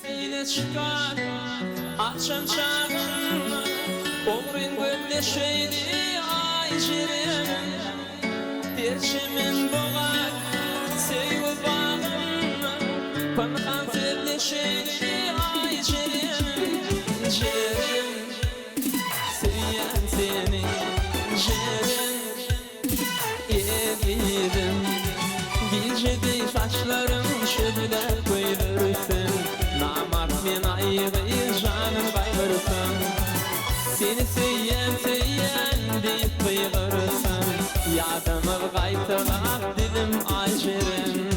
Sine çıkar akşam çağında Omrin gölleşeydi ay jerim Terçimin boğar sevgi bağımla Pankan terleşeydi ay jerim Jerim seviyen seni jerim Evidim gecede saçlarım şöyle koyulursun Namart men ayığı canım kaybırsan Seni seyen deyip kıyırsan Yadımı kaytırap dilim ay jerim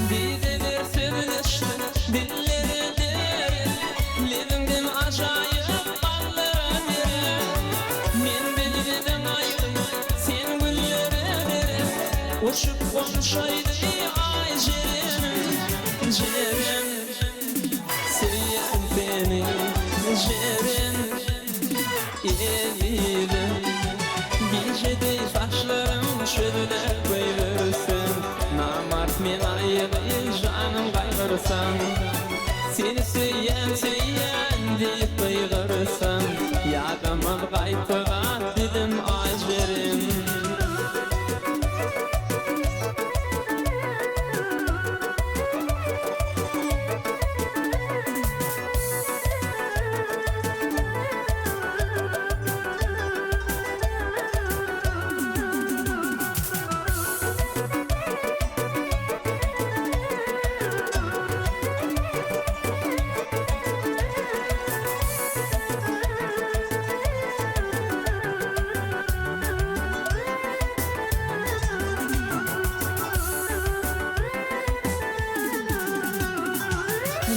Dideler söyleşti dilleri derin Levimden acayip ballar verir Men bildim ayrı sen gülleri verir Uçup konuşaydı ay jerim Jerim seviyen seni jerim Evidim gecede saçlarım şöyle koyulursun Namart men ayığı canım kaygırsan Seni seyen deyip kıygırsan Yadımı kaytırap dilim ay jerim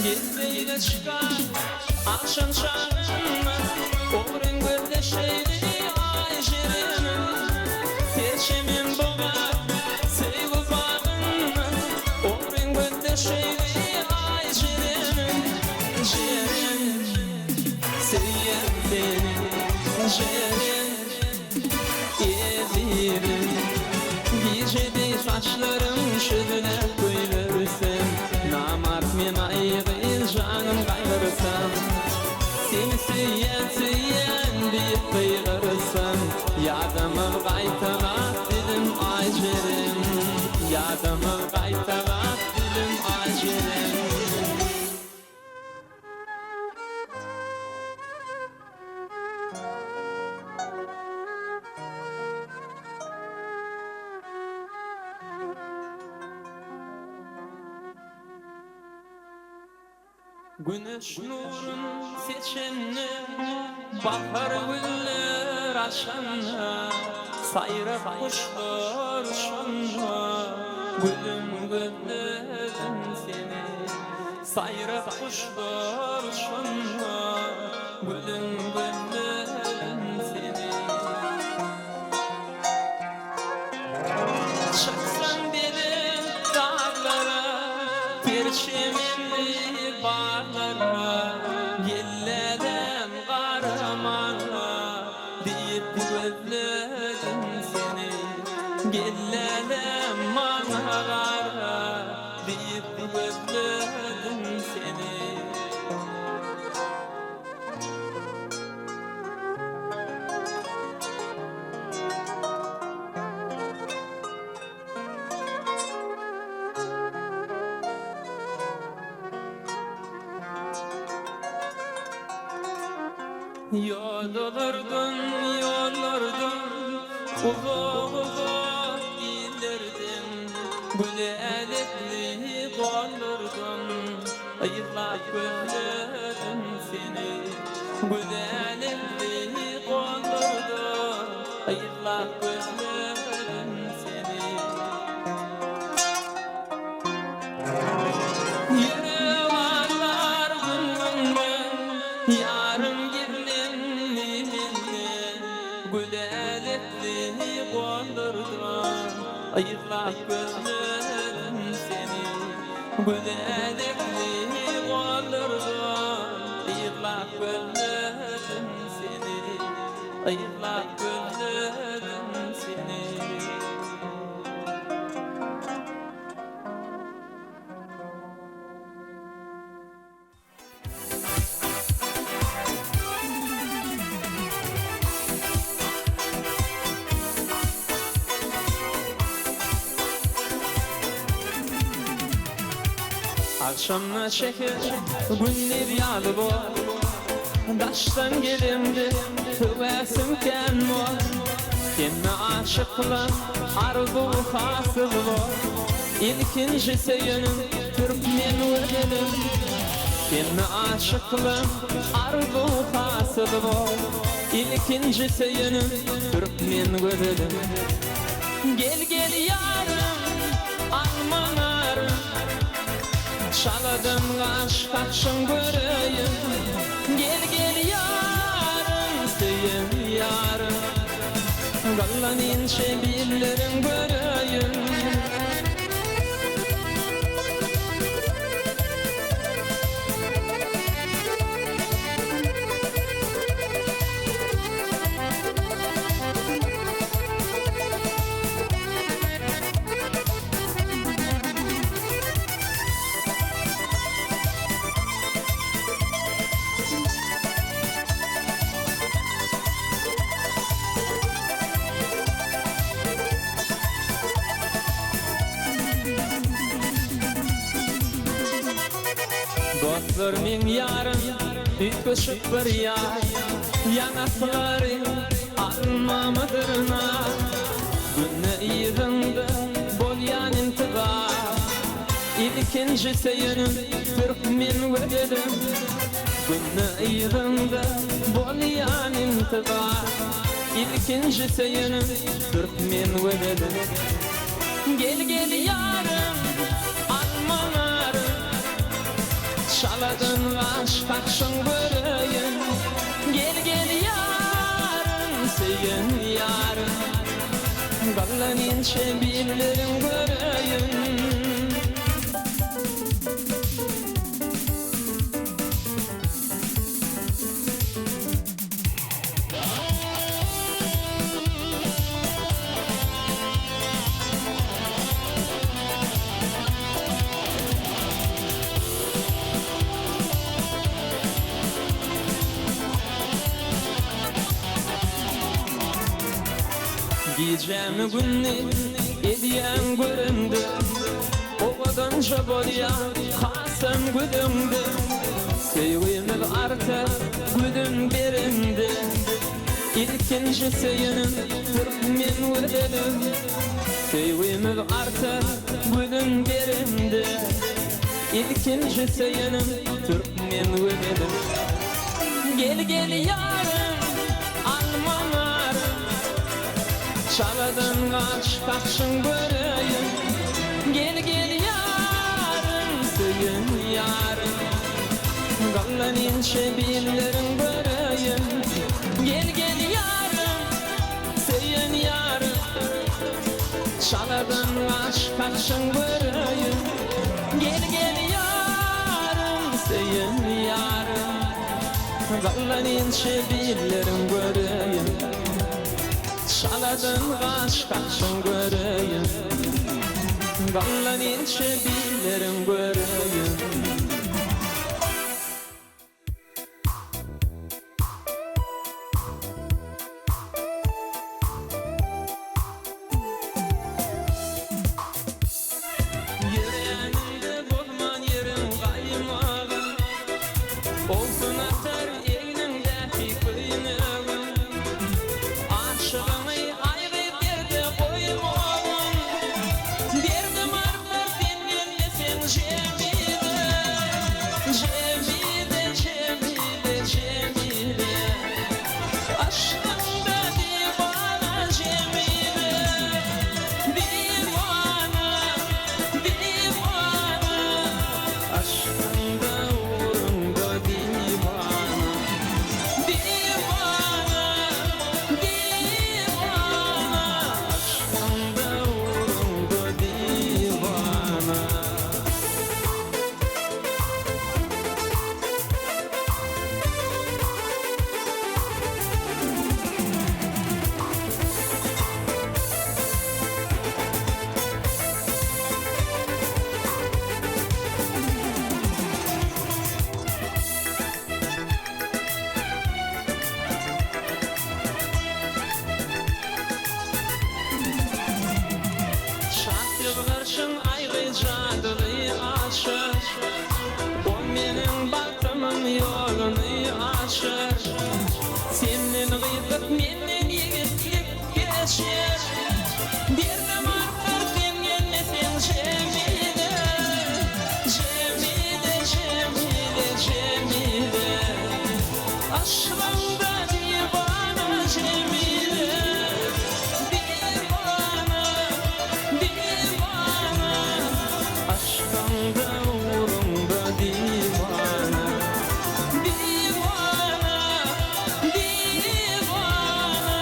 Gezdeyle çıkar akşam çağında Omrin gölleşeydi ay jerim Terçimin boğar sevgi bağımla Omrin gölleşeydi ay jerim Jerim seviyen seni jerim Evirim gecede saçlarım şöyle koyulursun Namart men ayığı canım kaygırsan Seni seyen deyip kıygırsan Yadımı kaytırap dilim ay jerim Yadımı kaytırap dilim ay jerim Güneş nurun seçenli Bahar güller açanla Sayrap kuşlar uçanla Gülüm gülledim seni Sayrap kuşlar uçanla Gülüm gülledim seni Çıksan benim dağlara Terçiminli bağlara Yelleden kahramana Deyip gözledim seni Yelleden manara Deyip gözledim seni Yol olurdun, uzak uzak illerdin Gülü elifli kolurdun, ayıklap gözledim seni Gülü elifli kolurdun, ayıklap gözledim seni Yürü valla ayırlap gözlerim seni. Gülelikli olurdun, ayırlap gözlerim seni, ayırlap gözlerim seni. Akşamına şeker, günler yalı bol. Daştan gelimdi, tüvesim ken mol. Kemme aşıkla, arzu hasıl bol. İlkinci seyenim, Türkmen ödelim. Kemme aşıkla, arzu hasıl bol. İlkinci seyenim, Türkmen ödelim. Gel gel yarım, almanarım. Şaladım aşk akşam göreyim. Gel gel yarım, seyin yarım. Gallan ince billerim göreyim. Dostlar min yarım, ütköşük bir yar. Yanakları almamıdırna. Günne iyidinde bolyan intibar. İlkinci seyenim, Türkmen ödelim. Günne iyidinde bolyan intibar. İlkinci seyenim, Türkmen ödelim. Gel gel yarım, almanarım. Şaladın aşk akşam göreyim. Gel gel yarım, seyin yarım. Gallan ince billerim göreyim. Giyeceğim günni ediyen göründü. Ovadanca bolyan kasım güdümdü. Sevimim artık güdüm berindi. İlkinci seyenim, Türkmen ödelim. Sevimim artık güdüm berindi. İlkinci seyenim, Türkmen ödelim. Gel gel yarım, almanarım. Şaladın aşk akşam göreyim. Gel gel yarım, seyin yarım. Gallan ince billerim göreyim. Gel gel yarım, seyin yarım. Şaladın aşk akşam göreyim. Gel gel yarım, seyin yarım. Gallan ince billerim göreyim. Şaladın aşk akşam göreyim. Gallan ince billerim göreyim. Yüreğimde bulman yerim kaymağı. Olsun atar eynimdeki kıynağım. Aşığımı ayrı berdi koymağım. Berdim artık senden de sen cemildim. başın ayrıcadır aşır. O menin batımın yolunu aşır. Senin gıybet menden yigitlik geçir. Derdim artar sen gelmesen Cemile, Cemile, Cemile, Cemile. Aşkımda divana Cemile, divana, divana. Aşkımda uğrumda divana, divana, divana.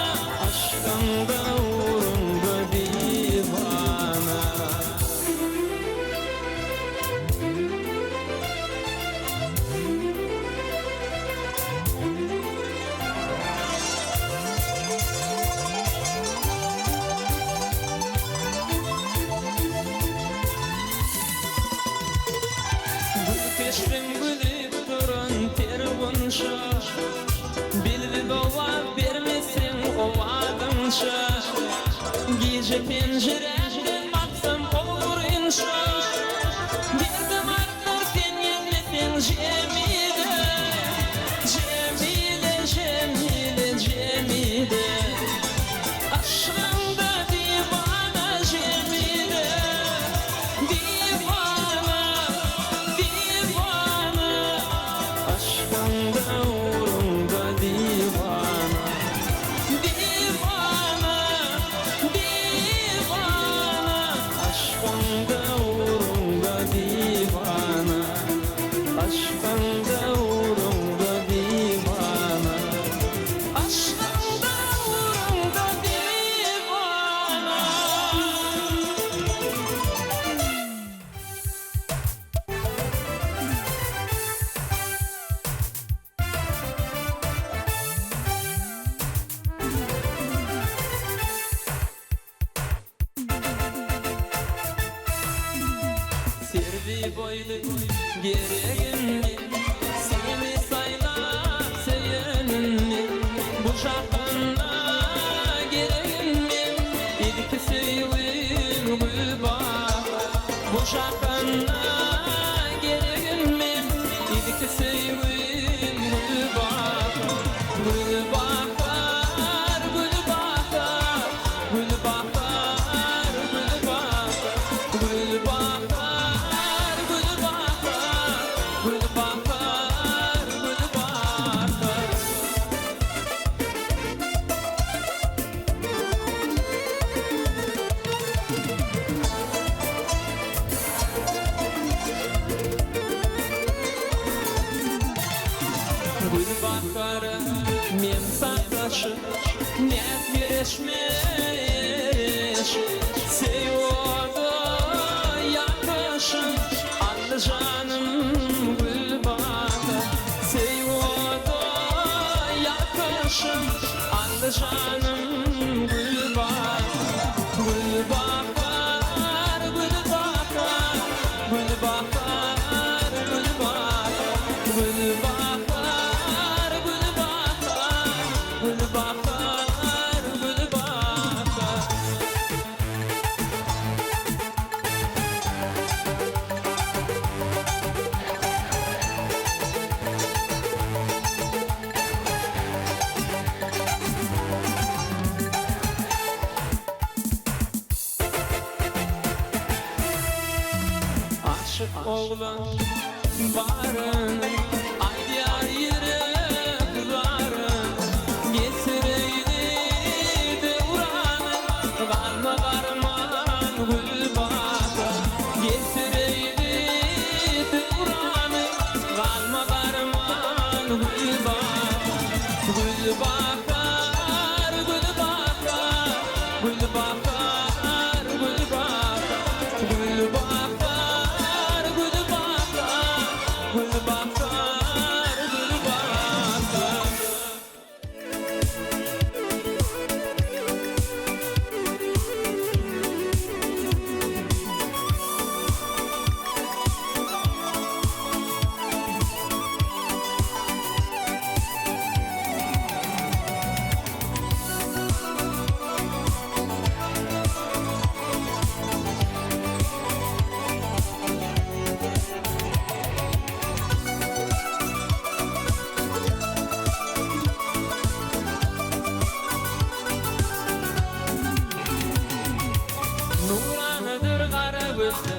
Aşkımda uğrumda divana. Keşfim gülüp duran tergunşa, bildi dova vermesin ovadınşa. Gece penceremden baksam olur inşa. Derdim artar sen gelmesen Cemile, Cemile, Cemile, Cemile. Aşkımda divana Cemile, divana, divana. Aşkımda uğrumda divana, divana, divana. Aşkımda uğrumda divana, aşkımda uğrumda divana, aşkımda uğrumda divana. Servi boylu gereğinmi, seni saylap seyeninmi. Bu şartında gereğinmi, ilk sevgin gülbahar. Bu şartında gereğinmi, ilk sevgin gülbahar. Gülbahar, gülbahar, gülbahar, gülbahar. Gülbahar, gülbahar, gülbahar, gülbahar. Gülbahar, men sataşı, net birleşmiş. Seyodu yakışım, adlı canım Gülbahar. Seyodu yakışım, adlı canım Gülbahar. Gülbahar, Gülbahar, Gülbahar, Gülbahar. Gülbahar, Gülbahar, Gülbahar, Gülbahar. Aşık oğlan barın, ay diyar yüreklerin. Getireydi devranı, varma varman Gülbahar. Getireydi devranı, varma varman Gülbahar. Gülbahar, Gülbahar, Gülbahar, Gülbahar. Gülbahar, Gülbahar, Gülbahar, Gülbahar. mıdır kara gözlü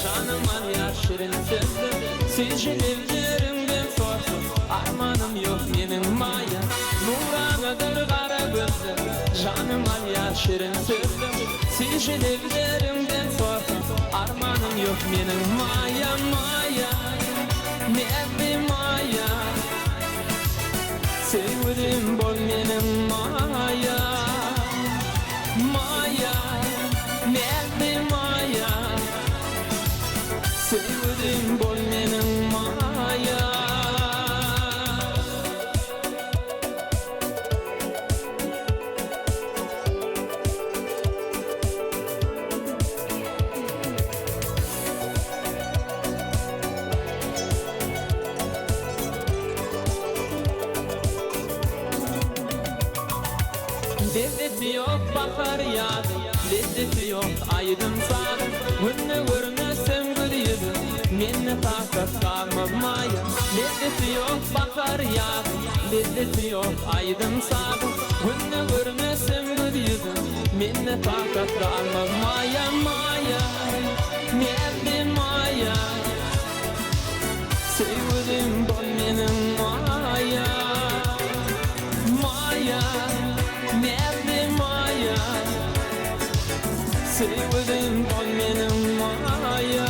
Canım al ya şirin sözlü Sicilevlerimden sorsun Armanım yok benim maya Nura mıdır kara gözlü Canım al ya şirin sözlü Sicilevlerimden sorsun Armanım yok benim maya maya Nebbi maya Sevdim bol benim maya Maya Nebbi maya Sevdim bol benim maya Lezzeti yok bakar yağdı Lezzeti yok aydım sağdı Günne görmesem gülüydü Minne takat kalmamaya Lezzeti yok bakar yağdı Lezzeti yok aydım sağdı Günne görmesem gülüydü Minne takat kalmamaya Maya Nebbi maya Sevdim bol benim maya Maya Nebbi maya Sevdim bol benim maya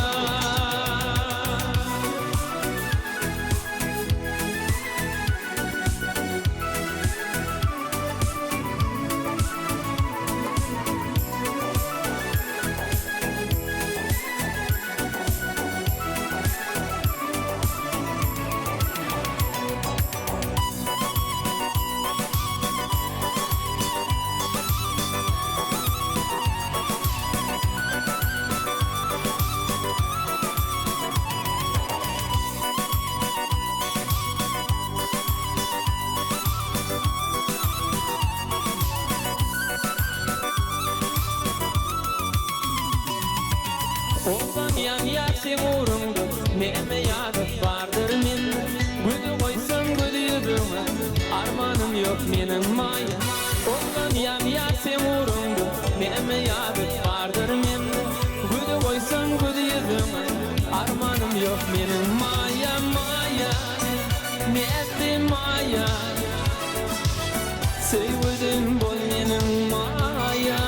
Oğlan yan yaksın uğrumdu Neme yadı vardır min Gülü koysam gülüydüme Armanım yok benim maya Oğlan yan yaksın uğrumdu Neme yadı vardır min Gülü koysam gülüydüme Armanım yok benim maya Maya Nebbi maya Sevdim bol benim maya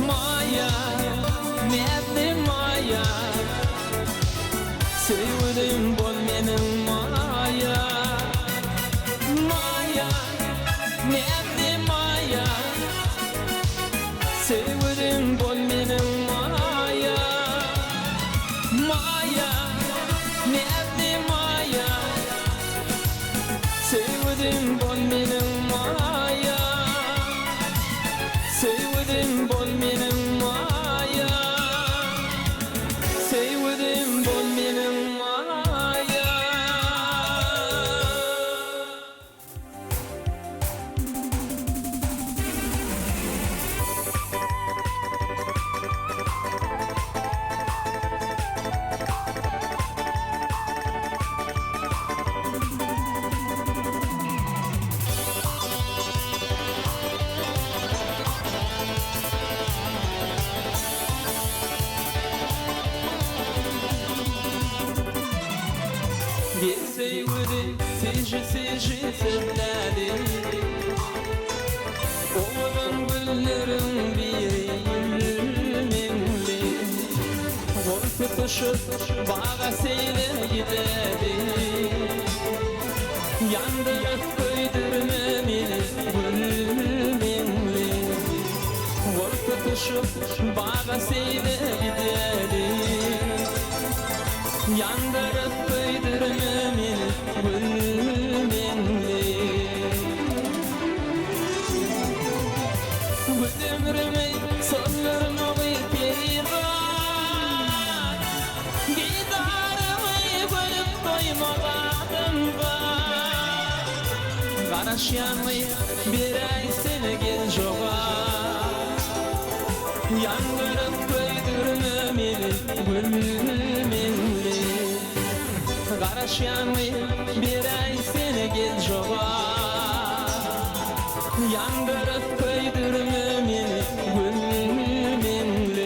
Maya Nebbi maya Sevdim bol benim maya Maya Nebbi maya Sevdim bol benim maya Maya Nebbi maya Sevdim bol benim maya Sevdim bol benim maya Sevdim bol benim maya Bir sevdim seci sevdadi Oğlan güllerim biri minli Korkutuşup bağa seyle gidedi Yandırıp köydürme beni gülminli Korkutuşup bağa seyle gidedi Yandırıp köydürme beni gülminli Gülümrümü sonlarına bir var Gidarımı bölüp doymadım var Karaş yanmayı bir ay seni gel joğa Yandırıp köydürme beni gülminli Karaş yanmayı bir ay seni gel joğa Yandırıp köydürme beni gülminli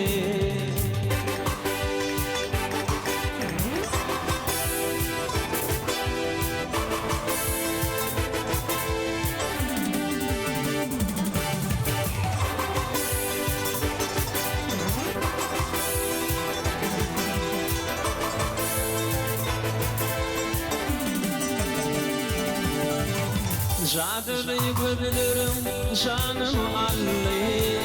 Jadılı gözlerim canım allay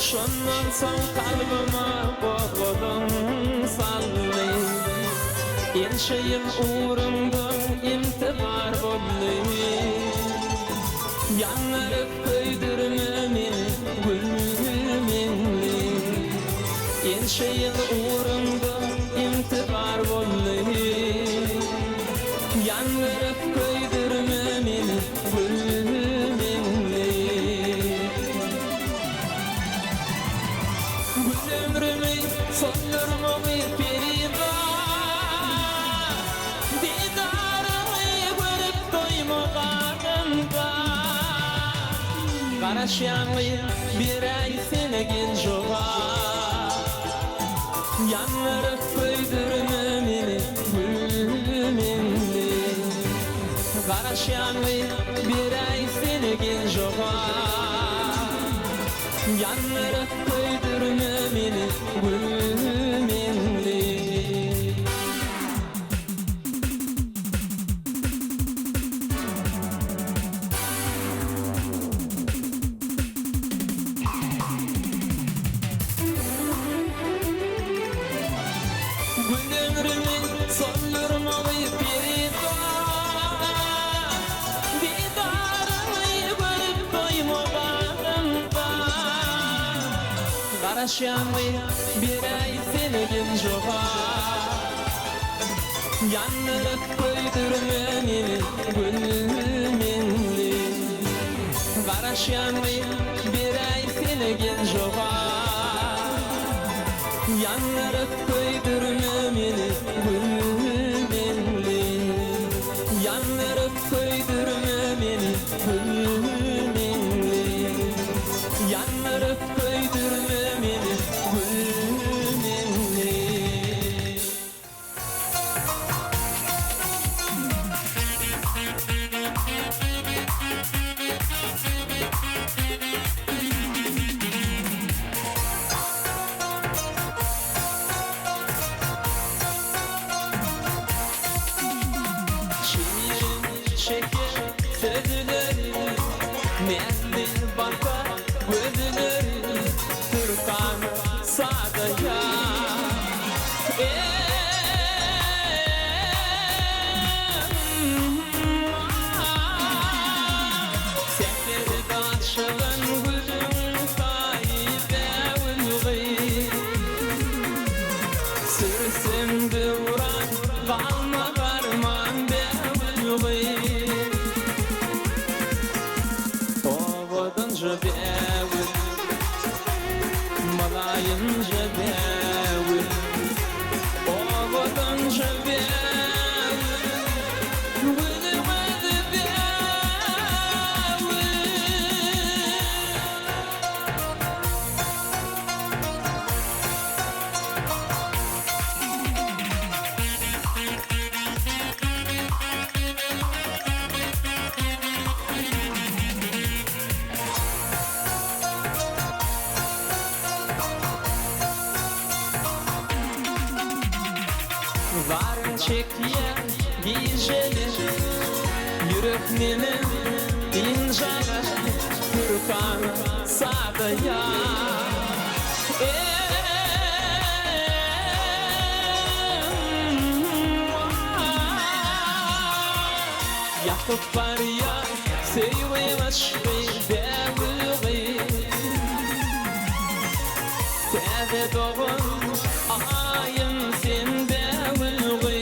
Şondan son kalbime boğdum sallay Enşeyim uğrumdan imtibar bollay Yanarıp köydürme meni gülmenli Enşeyim uğrumdan imtibar bollay Yanarıp köydürme meni gülmenli Gül ömrümü sollurmamı perida Didarımı görüp doymağanımda Karaşyanlı bir ay sene gencoğa Yanarıp köydürme meni gülmenli Karaşyanlı bir ay sene gencoğa Yanarıp köydürme meni gülmenli Gül ömrümün sollurmalı perida Didarımı görüp doymağanımda Karaşyanlı bir ay seni gencoğa Yanarıp köydürme meni gülmenli Karaşyanlı bir ay seni gencoğa Yanarıp köydürme meni gülmenli Yanarıp köydürme meni gülmenli Yanarıp köydürme meni gülmenli Şeker sözleri Mendil bakar gözleri Türkan sadaya Sekleri daşılan gülüm Sahibe ulgı Sürsem devran Kalma karman Ovadınca bevül Malayınca bevül Ovadınca bevül Gülümedi bevül Varın çekiye giyeceğim Yürek nenin incalı Türkan sadaya Yakıp var ya Sevim aşkı devri Tebe doğun ayın sende ulgı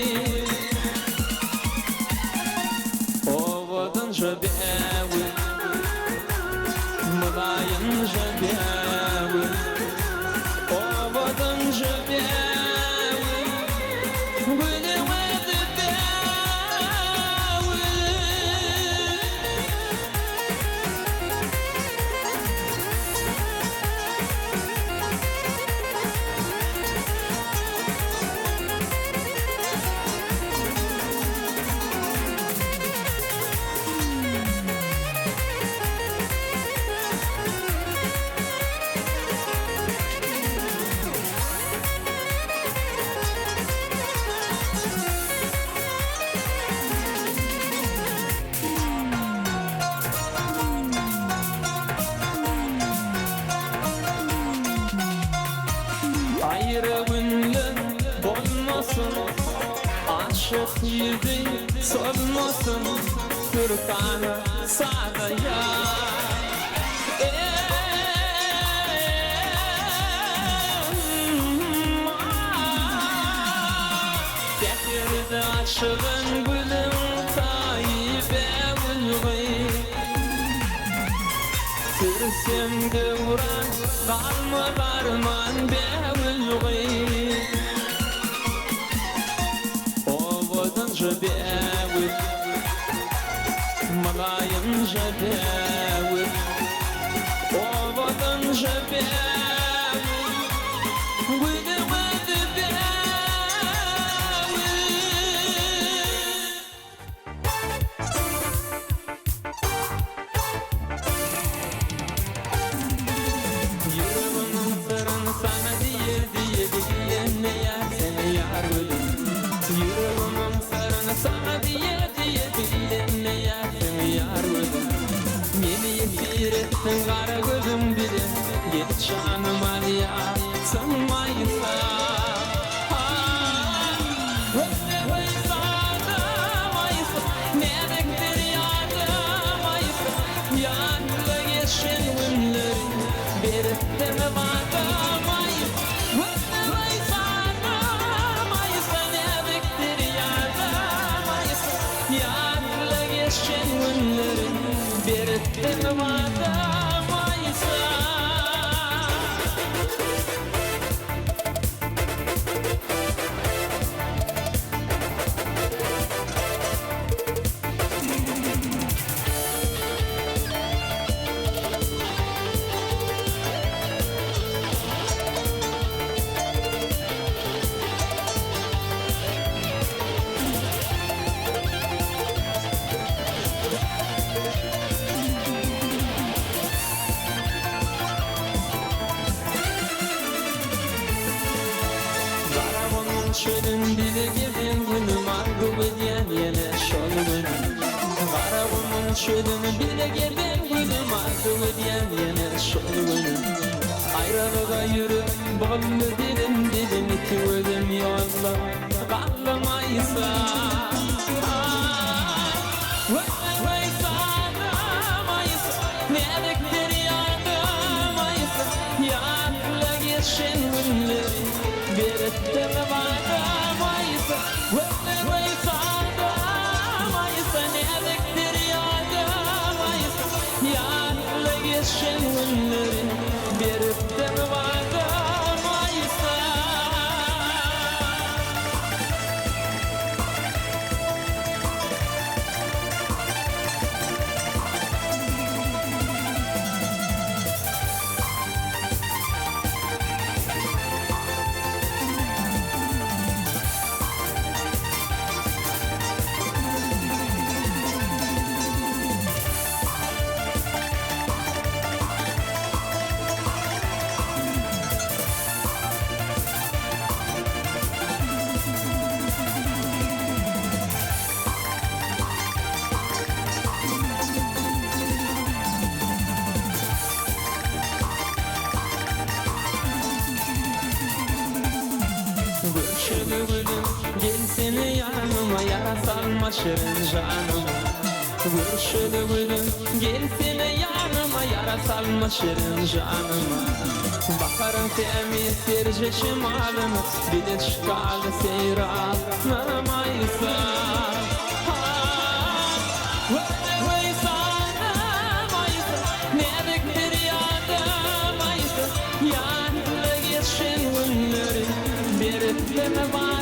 Ovadınca bevül Mılayınca bevül Ovadınca bevül Gülümedi bevül ayrı günlüm olmasın, aşık yüzü solmasın, Türkan'a sada yar. Getirdi aşığın gülüm Tayyip'e gülgü, Sürsemde vuran kalma barman be gülgü. Ovadınca be malayınca be, ovadınca be sana diye dinleye seni yar gülüm. Yüreğimin sarını sana diye dinleye seni yar gülüm. Beni yesir ettin kara gözüm bilir, git canım al ya sanmaysa. Ne bekler yardamaysa, yanına geçen günlerin bir etme vadamayız. Vadamayız ağlamayız, ne bekler yardamayız, yanına geçen günlerin bir etme vadamayız. Çölün dile gelin günüm argu ediyen yine şol günüm. Karabumun çölün dile gelin günüm argu ediyen yine şol günüm. Ayrılığa yürü bollu dilim iti ödüm yolla kalmaysa. Vaymaysa ağlamaysa, ne bekler yardamaysa, yanına geçen günleri bir etme vadamaysa. Vaymaysa ağlamaysa, ne bekler yardamaysa, yanına geçen günleri bir etme vadamaysa. Görüşülü gülüm, gel seni yanıma, yara salma şirin canıma. Görüşülü gülüm, gel seni yanıma, yara salma şirin canıma. Bakarım temiz serce şimalımı, bir de çıkalı seyranlamaysa. Vaymaysa ağlamaysa, ne bekler yardamaysa, yanına geçen günleri bir etme var.